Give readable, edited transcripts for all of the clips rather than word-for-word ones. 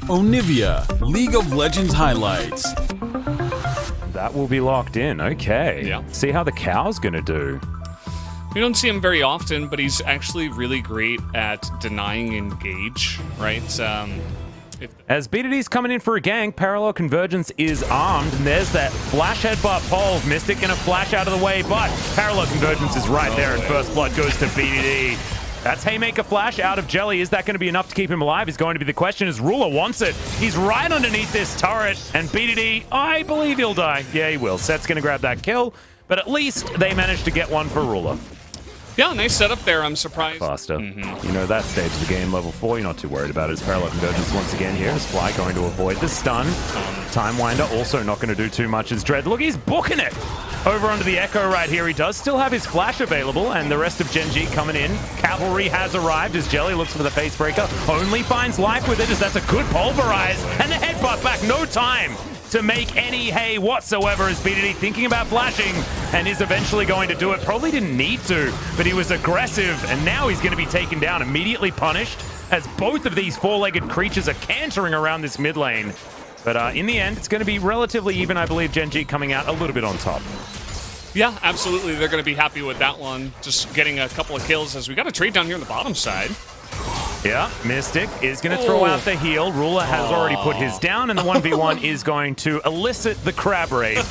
Onivia, League of Legends highlights. That will be locked in. Okay. Yeah. See how the cow's gonna do. We don't see him very often, but he's actually really great at denying engage, right? As B2D's coming in for a gank, Parallel Convergence is armed, and there's that flash headbutt pole. Mystic gonna flash out of the way, but Parallel Convergence is right there, and first blood goes to B2D. That's Haymaker Flash out of Jelly. Is that going to be enough to keep him alive is going to be the question, as Ruler wants it. He's right underneath this turret, and B2D, I believe he'll die. Yeah, he will. Set's going to grab that kill, but at least they managed to get one for Ruler. Yeah, nice setup there. I'm surprised. Faster. You know, that stage of the game, level 4, you're not too worried about it. It's Parallel Convergence once again here. Is Fly going to avoid the stun. Time Winder also not going to do too much as Dread. Look, he's booking it over onto the Echo right here. He does still have his flash available, and the rest of Gen.G coming in. Cavalry has arrived as Jelly looks for the face breaker. Only finds life with it, as that's a good pulverize. And the headbutt back, no time to make any hay whatsoever, as B2D thinking about flashing and is eventually going to do it. Probably didn't need to, but he was aggressive, and now he's going to be taken down, immediately punished, as both of these four-legged creatures are cantering around this mid lane. But in the end, it's going to be relatively even, I believe. Gen.G coming out a little bit on top. Yeah, absolutely. They're going to be happy with that one. Just getting a couple of kills, as we got a trade down here on the bottom side. Yeah, Mystic is going to throw out the heal. Ruler has already put his down, and the 1v1 is going to elicit the Crab Raid.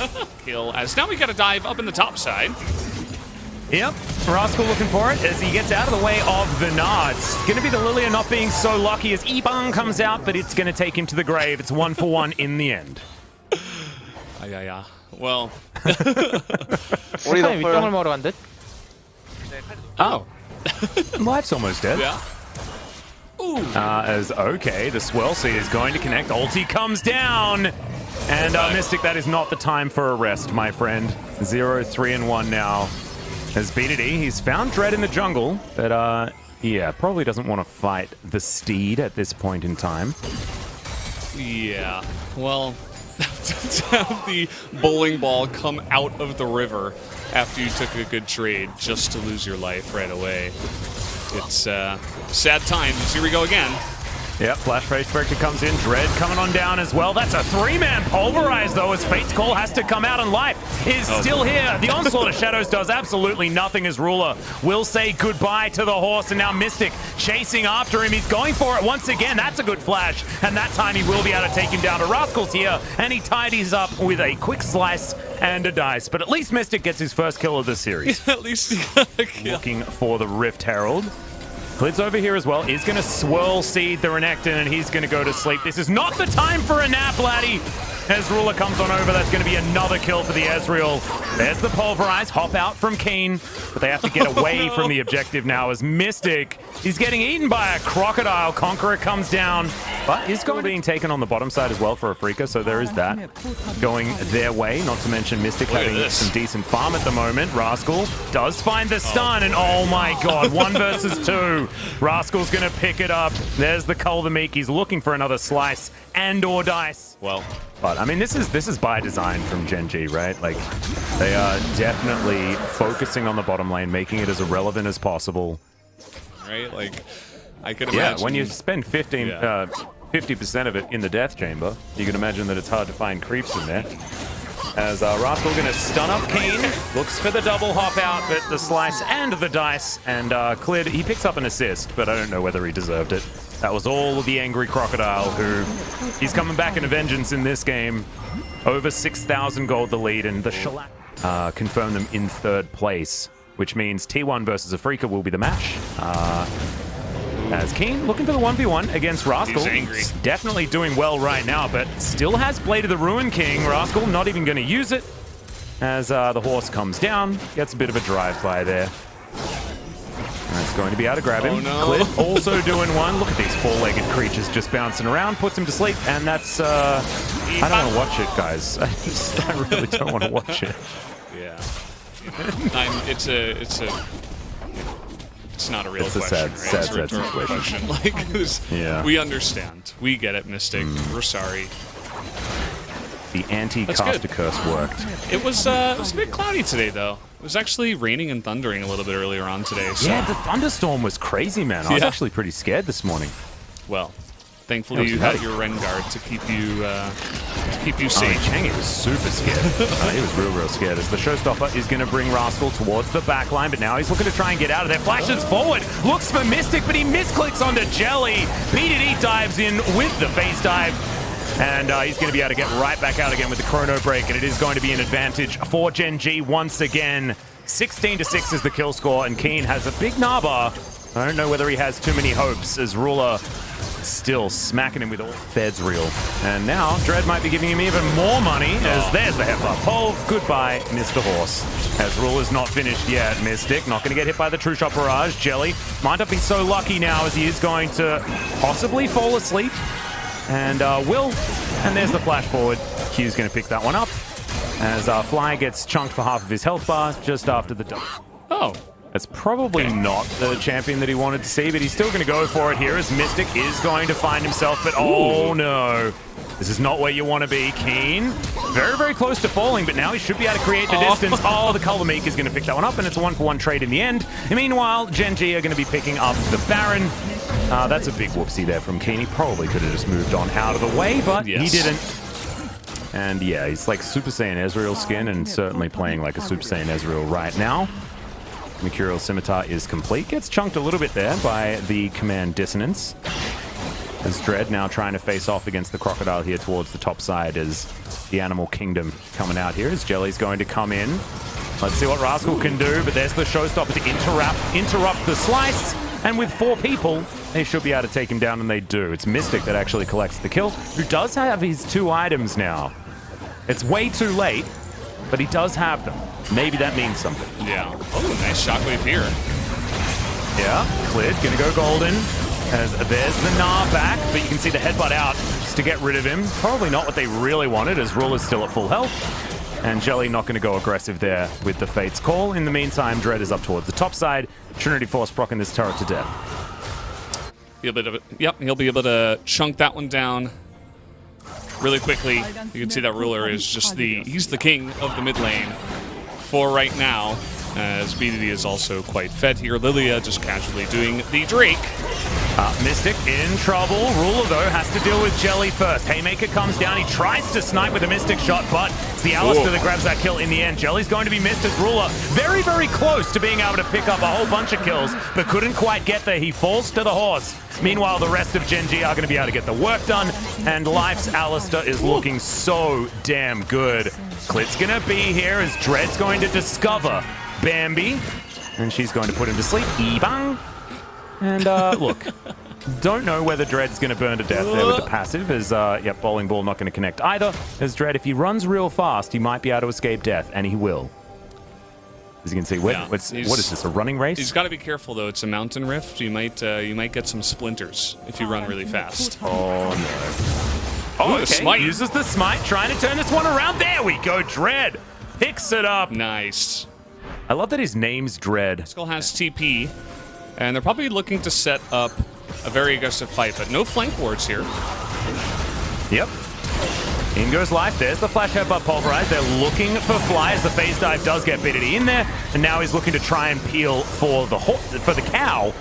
Kill, as now we got to dive up in the top side. Yep, Rascal looking for it as he gets out of the way of the Nards. Going to be the Lilia not being so lucky as Ibang comes out, but it's going to take him to the grave. It's 1-for-1 in the end. Yeah. Well. Oh. Life's almost dead. Yeah. As okay, the Swell Seed is going to connect. Ulti comes down. And Mystic, that is not the time for a rest, my friend. 0-3-1 now. As B2D, he's found Dread in the jungle, but yeah, probably doesn't want to fight the Steed at this point in time. Yeah, well, to have the bowling ball come out of the river after you took a good trade just to lose your life right away. It's sad times. Here we go again. Yep, Flash Face Breaker comes in. Dread coming on down as well. That's a three-man pulverize, though, as Fate's Call has to come out, and Life is still here. The Onslaught of Shadows does absolutely nothing, as Ruler will say goodbye to the horse, and now Mystic chasing after him. He's going for it once again. That's a good flash, and that time he will be able to take him down. A Rascal's here, and he tidies up with a quick slice and a dice. But at least Mystic gets his first kill of the series. At least he got a kill. Looking for the Rift Herald. Clid's over here as well. He's going to Swirl Seed the Renekton, and he's going to go to sleep. This is not the time for a nap, laddie. As Ruler comes on over, that's going to be another kill for the Ezreal. There's the Pulverize. Hop out from Keen, but they have to get away from the objective now, as Mystic is getting eaten by a Crocodile. Conqueror comes down, but is going being taken on the bottom side as well for Afreeca, so there is that going their way. Not to mention Mystic having some decent farm at the moment. Rascal does find the stun, and oh my god, 1 versus 2. Rascal's going to pick it up. There's the Cull the Meek. He's looking for another slice and or dice. Well, but I mean, this is by design from Gen.G, right? Like, they are definitely focusing on the bottom lane, making it as irrelevant as possible. Right? Like, I could imagine. Yeah, when you spend 50% of it in the Death Chamber, you can imagine that it's hard to find creeps in there. As Rascal going to stun up Keen, looks for the double hop out, but the slice and the dice, and Clid, he picks up an assist, but I don't know whether he deserved it. That was all the angry Crocodile, who he's coming back in a vengeance in this game. Over 6,000 gold the lead, and the Shellac confirm them in 3rd place, which means T1 versus Afreeca will be the match. As Keen looking for the 1v1 against Rascal. He's angry. He's definitely doing well right now, but still has Blade of the Ruin King. Rascal not even going to use it, as the horse comes down, gets a bit of a drive-by there. That's going to be able to grab him. Oh, no. Clid also doing one. Look at these four-legged creatures just bouncing around. Puts him to sleep, and that's... I don't want to watch it, guys. I really don't want to watch it. Yeah. It's not a real question. It's a sad, right? sad, It's a sad rhetorical situation. Like, we understand. We get it, Mystic. We're sorry. The anti-caster curse worked. It was a bit cloudy today, though. It was actually raining and thundering a little bit earlier on today. So. Yeah, the thunderstorm was crazy, man. I was actually pretty scared this morning. Well, Thankfully, you had your Rengar to keep you safe. Chang was super scared. He was real scared. As the showstopper is going to bring Rascal towards the back line, but now he's looking to try and get out of there. Flashes forward, looks for Mystic, but he misclicks onto Jelly. BDD dives in with the face dive. And he's going to be able to get right back out again with the chrono break, and it is going to be an advantage for Gen.G once again. 16-6 is the kill score, and Keen has a big Naba. I don't know whether he has too many hopes, as Ruler still smacking him with all feds real. And now Dread might be giving him even more money, as there's the headbutt. Pulve, goodbye, Mr. Horse. As Ruler's not finished yet. Mystic not going to get hit by the True Shot Barrage. Jelly might not be so lucky now, as he is going to possibly fall asleep. And will. And there's the flash forward. Q's going to pick that one up, as Fly gets chunked for half of his health bar just after the double. Oh. That's probably not the champion that he wanted to see, but he's still going to go for it here, as Mystic is going to find himself, but oh no. This is not where you want to be. Keen, very close to falling, but now he should be able to create the distance. Oh, the Color Meek is going to pick that one up, and it's a 1-for-1 trade in the end. And meanwhile, Gen.G are going to be picking up the Baron. That's a big whoopsie there from Keen. He probably could have just moved on out of the way, but he didn't. And yeah, he's like Super Saiyan Ezreal skin, and certainly playing like a Super Saiyan Ezreal right now. Mercurial Scimitar is complete. Gets chunked a little bit there by the Command Dissonance. As Dread now trying to face off against the Crocodile here towards the top side, as the Animal Kingdom coming out here, as Jelly's going to come in. Let's see what Rascal can do, but there's the showstopper to interrupt the slice. And with 4 people, they should be able to take him down, and they do. It's Mystic that actually collects the kill, who does have his 2 items now. It's way too late, but he does have them. Maybe that means something. Yeah. Oh, nice shockwave here. Yeah, cleared. Gonna go golden. As there's the Gnar back, but you can see the headbutt out just to get rid of him. Probably not what they really wanted, as Ruler's still at full health. And Jelly not going to go aggressive there with the Fate's Call. In the meantime, Dread is up towards the top side. Trinity Force procking this turret to death. He'll be able to chunk that one down really quickly. You can see that Ruler is just he's the king of the mid lane for right now, as BDD is also quite fed here. Lilia just casually doing the Drake. Mystic in trouble. Ruler, though, has to deal with Jelly first. Haymaker comes down. He tries to snipe with a Mystic shot, but it's the Alistair that grabs that kill in the end. Jelly's going to be missed as Ruler very close to being able to pick up a whole bunch of kills, but couldn't quite get there. He falls to the horse. Meanwhile, the rest of Gen.G are going to be able to get the work done, and Life's Alistair is looking so damn good. Clit's going to be here as Dread's going to discover Bambi, and she's going to put him to sleep. Ebang. And look, don't know whether Dread's going to burn to death there with the passive, as, Bowling Ball not going to connect either. As Dread, if he runs real fast, he might be able to escape death, and he will. As you can see, what is this, a running race? He's got to be careful, though. It's a mountain rift. You might get some splinters if you run really fast. Oh, no. Oh, okay. Smite. Uses the smite, trying to turn this one around. There we go, Dread picks it up. Nice. I love that his name's Dread. Skull has TP, and they're probably looking to set up a very aggressive fight, but no flank wards here. Yep. In goes Life. There's the flash headbutt pulverized. They're looking for Fly, as the phase dive does get BDD in there, and now he's looking to try and peel for the cow.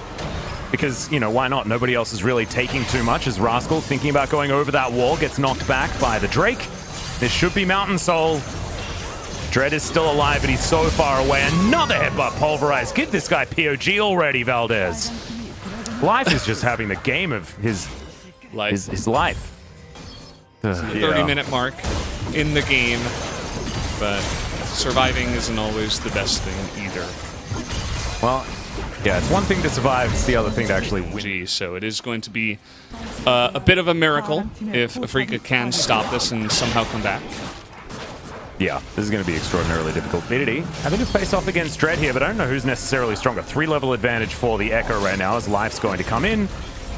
Because, you know, why not? Nobody else is really taking too much, as Rascal, thinking about going over that wall, gets knocked back by the Drake. This should be Mountain Soul. Dread is still alive, but he's so far away. Another headbutt pulverized. Give this guy POG already, Valdez. Life is just having the game of his life. His life. The 30-minute mark in the game, but surviving isn't always the best thing either. Well, yeah, it's one thing to survive, it's the other thing to actually win. So it is going to be a bit of a miracle if Afreeca can stop this and somehow come back. Yeah, this is going to be extraordinarily difficult. BDD having to face off against Dread here, but I don't know who's necessarily stronger. 3-level advantage for the Echo right now, as Life's going to come in.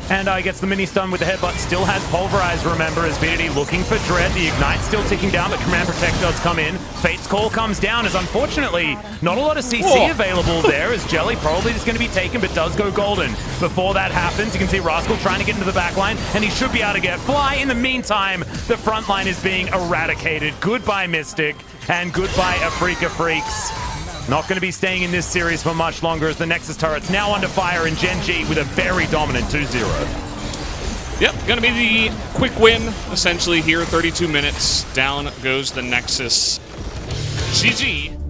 And gets the mini stun with the headbutt. Still has Pulverize, remember, as BDD looking for Dread. The Ignite's still ticking down, but Command Protect does come in. Fate's Call comes down, as unfortunately not a lot of CC available there, as Jelly probably is going to be taken, but does go golden. Before that happens, you can see Rascal trying to get into the back line, and he should be able to get Fly. In the meantime, the front line is being eradicated. Goodbye, Mystic, and goodbye, Afreeca Freecs. Not going to be staying in this series for much longer, as the Nexus turret's now under fire, in Gen.G with a very dominant 2-0. Yep, gonna be the quick win, essentially, here. 32 minutes. Down goes the Nexus. GG.